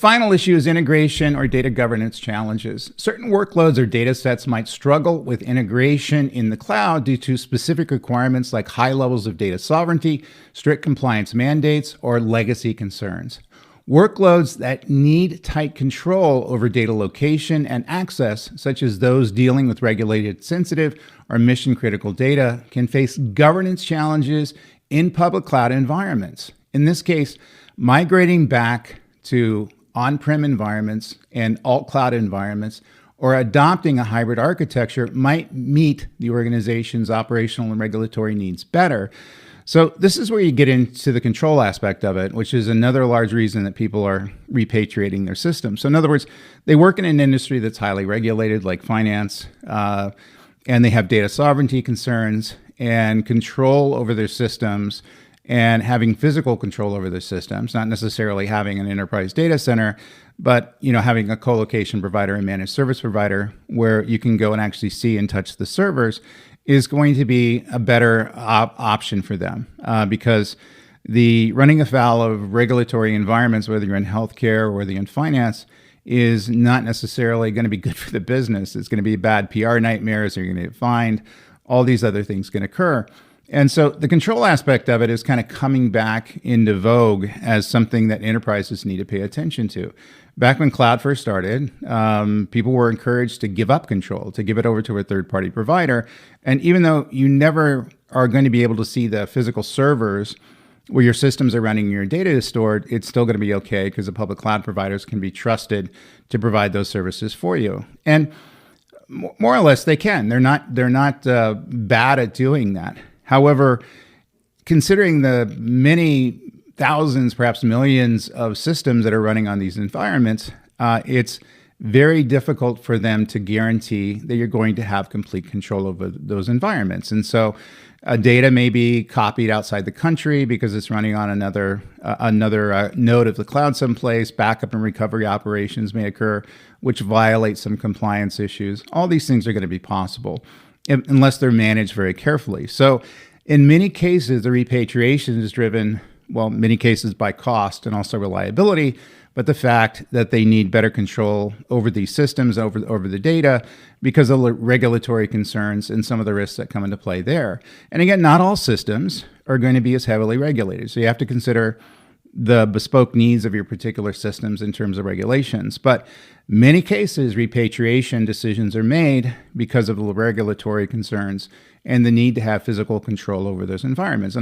Final issue is integration or data governance challenges. Certain workloads or data sets might struggle with integration in the cloud due to specific requirements like high levels of data sovereignty, strict compliance mandates, or legacy concerns. Workloads that need tight control over data location and access, such as those dealing with regulated, sensitive, or mission-critical data, can face governance challenges in public cloud environments. In this case, migrating back to on-prem environments and alt-cloud environments, or adopting a hybrid architecture might meet the organization's operational and regulatory needs better. So this is where you get into the control aspect of it, which is another large reason that people are repatriating their systems. So in other words, they work in an industry that's highly regulated, like finance, and they have data sovereignty concerns and control over their systems, and having physical control over their systems, not necessarily having an enterprise data center, but having a co-location provider and managed service provider where you can go and actually see and touch the servers is going to be a better option for them, because the running afoul of regulatory environments, whether you're in healthcare or whether you're in finance, is not necessarily going to be good for the business. It's going to be bad PR nightmares, or you're going to get fined. All these other things can occur. And so the control aspect of it is kind of coming back into vogue as something that enterprises need to pay attention to. Back when cloud first started, people were encouraged to give up control, to give it over to a third-party provider. And even though you never are going to be able to see the physical servers where your systems are running and your data is stored, it's still going to be okay because the public cloud providers can be trusted to provide those services for you. And more or less, they can. They're not bad at doing that. However, considering the many thousands, perhaps millions of systems that are running on these environments, it's very difficult for them to guarantee that you're going to have complete control over those environments. And so data may be copied outside the country because it's running on another node of the cloud someplace. Backup and recovery operations may occur, which violate some compliance issues. All these things are going to be possible unless they're managed very carefully. So in many cases, the repatriation is driven, many cases by cost and also reliability, but the fact that they need better control over these systems, over the data, because of the regulatory concerns and some of the risks that come into play there. And again, not all systems are going to be as heavily regulated. So you have to consider the bespoke needs of your particular systems in terms of regulations. But many cases, repatriation decisions are made because of the regulatory concerns and the need to have physical control over those environments.